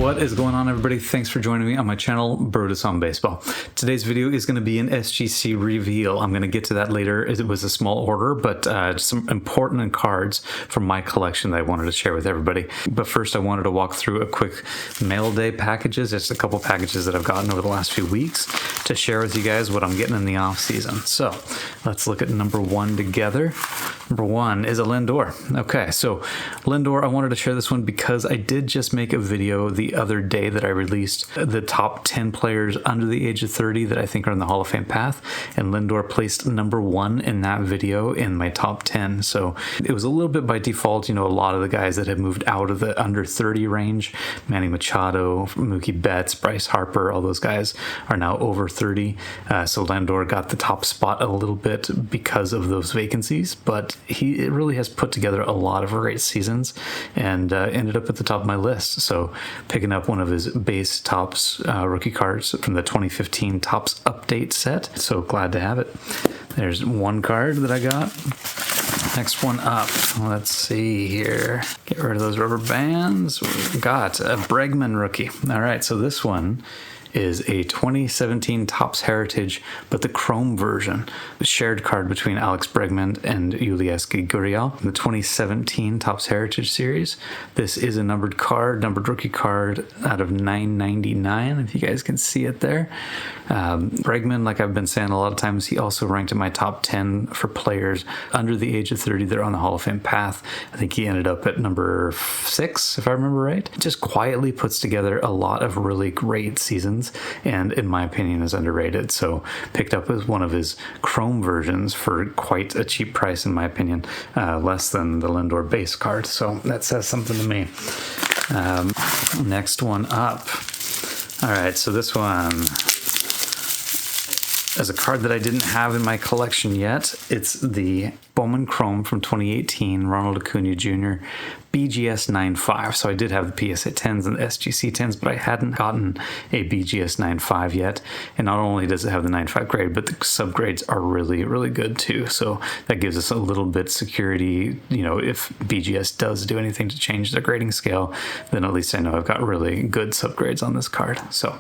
What is going on, everybody? Thanks for joining me on my channel, Brutus on Baseball. Today's video is going to be an SGC reveal. I'm going to get to that later. It was a small order, but some important cards from my collection that I wanted to share with everybody. But first, I wanted to walk through a quick mail day packages. Just a couple packages that I've gotten over the last few weeks to share with you guys what I'm getting in the off season. So let's look at number one together. Number one is a Lindor. Okay, so Lindor, I wanted to share this one because I did just make a video the other day that I released the top 10 players under the age of 30 that I think are in the Hall of Fame path, and Lindor placed number one in that video in my top 10. So it was a little bit by default. You know, a lot of the guys that have moved out of the under 30 range, Manny Machado, Mookie Betts, Bryce Harper, all those guys are now over 30. So Lindor got the top spot a little bit because of those vacancies, but he really has put together a lot of great seasons and ended up at the top of my list. So picking up one of his base Topps rookie cards from the 2015 Topps update set. So glad to have it. There's one card that I got. Next one up. Let's see here. Get rid of those rubber bands. We got a Bregman rookie. All right, so this one is a 2017 Topps Heritage, but the chrome version. The shared card between Alex Bregman and Yulieski Gurriel in the 2017 Topps Heritage series. This is a numbered card, numbered rookie card out of 999, if you guys can see it there. Bregman, like I've been saying a lot of times, he also ranked in my top 10 for players under the age of 30 that are on the Hall of Fame path. I think he ended up at number 6, if I remember right. Just quietly puts together a lot of really great seasons, and in my opinion is underrated. So picked up as one of his chrome versions for quite a cheap price, in my opinion, less than the Lindor base card. So that says something to me. Next one up. All right, so this one is a card that I didn't have in my collection yet. It's the Bowman Chrome from 2018, Ronald Acuna Jr., BGS 9.5. So I did have the PSA 10s and the SGC 10s, but I hadn't gotten a BGS 9.5 yet. And not only does it have the 9.5 grade, but the subgrades are really, really good too. So that gives us a little bit security. You know, if BGS does do anything to change the grading scale, then at least I know I've got really good subgrades on this card. So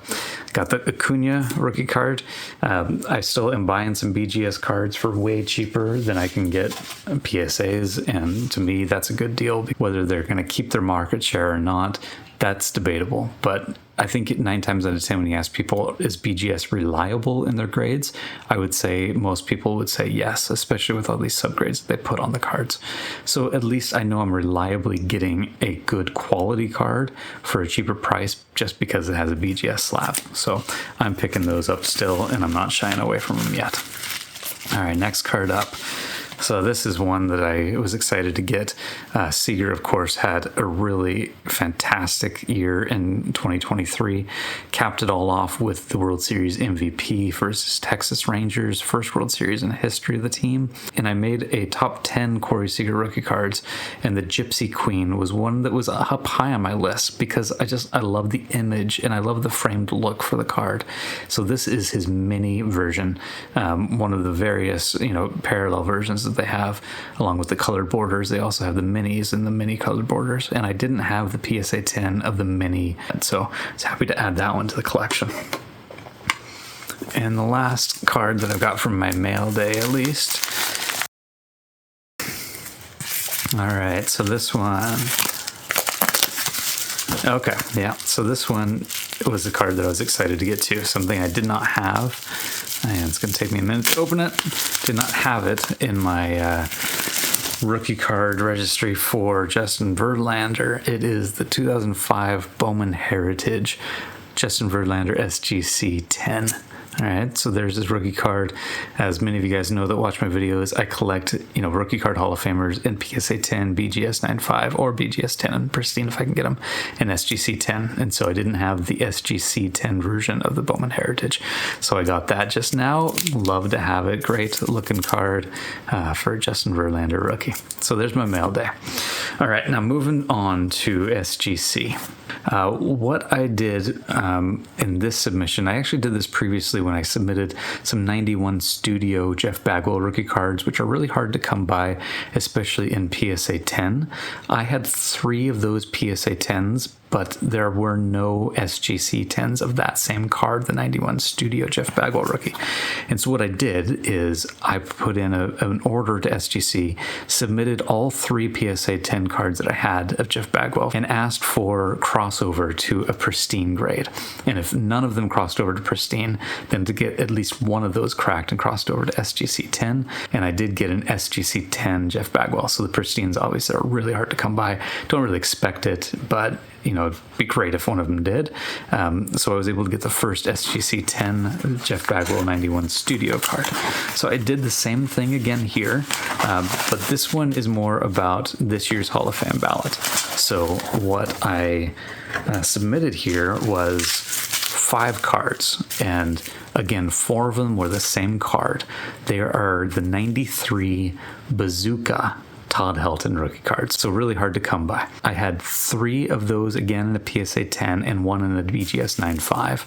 got the Acuna rookie card. I still am buying some BGS cards for way cheaper than I can get PSAs, and to me that's a good deal. Whether they're going to keep their market share or not, that's debatable, but I think 9 times out of 10 when you ask people, is BGS reliable in their grades, I would say most people would say yes, especially with all these subgrades that they put on the cards. So at least I know I'm reliably getting a good quality card for a cheaper price just because it has a BGS slab. So I'm picking those up still, and I'm not shying away from them yet. All right, next card up. So this is one that I was excited to get. Seager, of course, had a really fantastic year in 2023. Capped it all off with the World Series MVP versus Texas Rangers, first World Series in the history of the team. And I made a top 10 Corey Seager rookie cards, and the Gypsy Queen was one that was up high on my list because I love the image and I love the framed look for the card. So this is his mini version, one of the various, parallel versions that they have, along with the colored borders. They also have the minis and the mini colored borders, and I didn't have the PSA 10 of the mini, so I was happy to add that one to the collection. And the last card that I've got from my mail day, at least. All right, so this one. Okay, yeah, so this one was a card that I was excited to get to, something I did not have. And it's going to take me a minute to open it. Did not have it in my rookie card registry for Justin Verlander. It is the 2005 Bowman Heritage Justin Verlander SGC 10. All right, so there's this rookie card. As many of you guys know that watch my videos, I collect, rookie card Hall of Famers in PSA 10, BGS 9.5, or BGS 10 and pristine if I can get them, and SGC 10. And so I didn't have the SGC 10 version of the Bowman Heritage. So I got that just now. Love to have it. Great looking card for Justin Verlander rookie. So there's my mail day. All right, now moving on to SGC. What I did in this submission, I actually did this previously when I submitted some 91 Studio Jeff Bagwell rookie cards, which are really hard to come by, especially in PSA 10. I had 3 of those PSA 10s, but there were no SGC 10s of that same card, the 91 Studio Jeff Bagwell rookie. And so what I did is I put in an order to SGC, submitted all 3 PSA 10 cards that I had of Jeff Bagwell, and asked for crossover to a pristine grade. And if none of them crossed over to pristine, then to get at least one of those cracked and crossed over to SGC 10. And I did get an SGC 10 Jeff Bagwell. So the pristines obviously are really hard to come by. Don't really expect it, but it'd be great if one of them did. So I was able to get the first SGC 10 Jeff Bagwell 91 Studio card. So I did the same thing again here, but this one is more about this year's Hall of Fame ballot. So what I submitted here was 5 cards, and again, 4 of them were the same card. They are the 93 Bazooka Todd Helton rookie cards, so really hard to come by. I had 3 of those again in a PSA 10 and 1 in a BGS 9.5.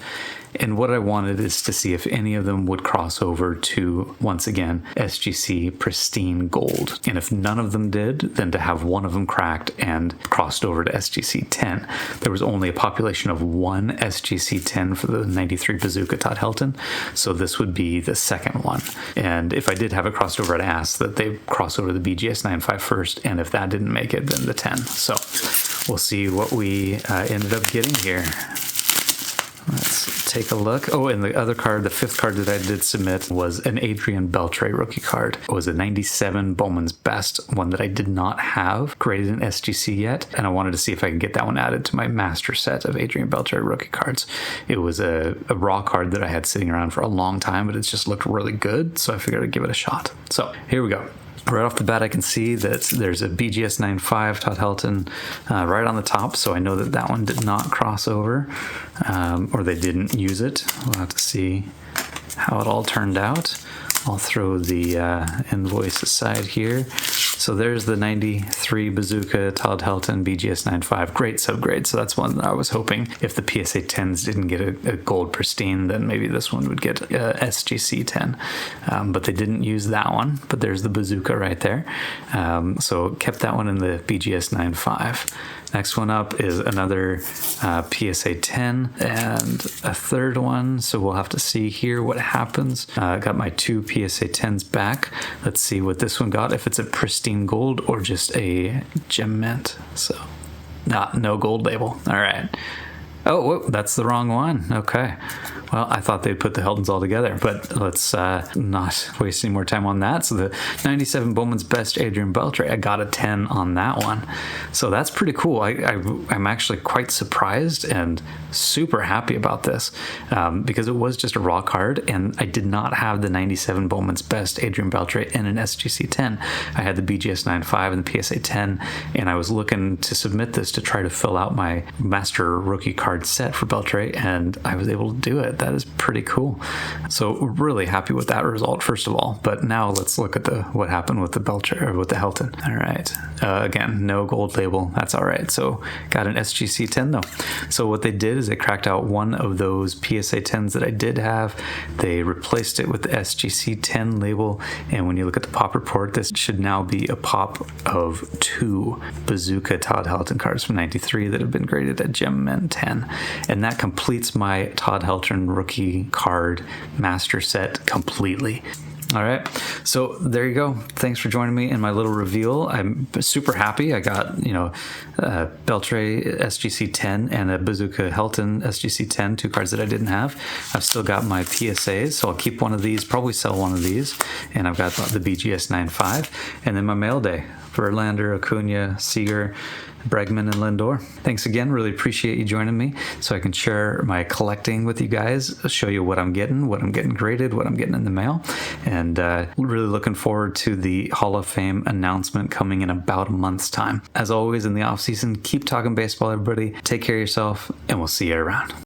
And what I wanted is to see if any of them would cross over to, once again, SGC Pristine Gold. And if none of them did, then to have one of them cracked and crossed over to SGC 10. There was only a population of 1 SGC 10 for the 93 Bazooka Todd Helton, so this would be the second one. And if I did have it crossed over, I'd ask that they cross over the BGS 9.5 first, and if that didn't make it, then the 10. So we'll see what we ended up getting here. Let's take a look. Oh, and the other card, the 5th card that I did submit, was an Adrian Beltre rookie card. It was a 97 Bowman's Best, one that I did not have graded in SGC yet, and I wanted to see if I could get that one added to my master set of Adrian Beltre rookie cards. It was a raw card that I had sitting around for a long time, but it just looked really good, so I figured I'd give it a shot. So here we go. Right off the bat, I can see that there's a BGS 9.5 Todd Helton right on the top, so I know that that one did not cross over, or they didn't use it. We'll have to see how it all turned out. I'll throw the invoice aside here. So there's the 93 Bazooka Todd Helton BGS 9.5, great subgrade. So that's one that I was hoping if the PSA 10s didn't get a gold pristine, then maybe this one would get SGC 10. But they didn't use that one, but there's the Bazooka right there. So kept that one in the BGS 9.5. Next one up is another PSA 10 and a third one. So we'll have to see here what happens. Got my 2 PSA 10s back. Let's see what this one got, if it's a pristine gold or just a gem mint. So no gold label. All right. Oh, whoa, that's the wrong one. Okay. Well, I thought they'd put the Heltons all together, but let's not waste any more time on that. So the 97 Bowman's Best Adrian Beltre, I got a 10 on that one. So that's pretty cool. I'm actually quite surprised and super happy about this because it was just a raw card, and I did not have the 97 Bowman's Best Adrian Beltre in an SGC 10. I had the BGS 9.5 and the PSA 10, and I was looking to submit this to try to fill out my master rookie card set for Beltre, and I was able to do it. That is pretty cool. So really happy with that result, first of all. But now let's look at what happened with the Beltre, or with the Helton. All right. Again, no gold label. That's all right. So got an SGC 10 though. So what they did is they cracked out one of those PSA 10s that I did have. They replaced it with the SGC 10 label, and when you look at the pop report, this should now be a pop of 2 Bazooka Todd Helton cards from 93 that have been graded at Gem Mint 10. And that completes my Todd Helton rookie card master set completely. All right, so there you go. Thanks for joining me in my little reveal. I'm super happy. I got, Beltre SGC 10 and a Bazooka Helton SGC 10, 2 cards that I didn't have. I've still got my PSAs, so I'll keep one of these, probably sell one of these. And I've got the BGS 9.5, and then my mail day. Verlander, Acuna, Seager, Bregman, and Lindor. Thanks again. Really appreciate you joining me so I can share my collecting with you guys, show you what I'm getting graded, what I'm getting in the mail, and really looking forward to the Hall of Fame announcement coming in about a month's time. As always, in the off season, keep talking baseball, everybody. Take care of yourself, and we'll see you around.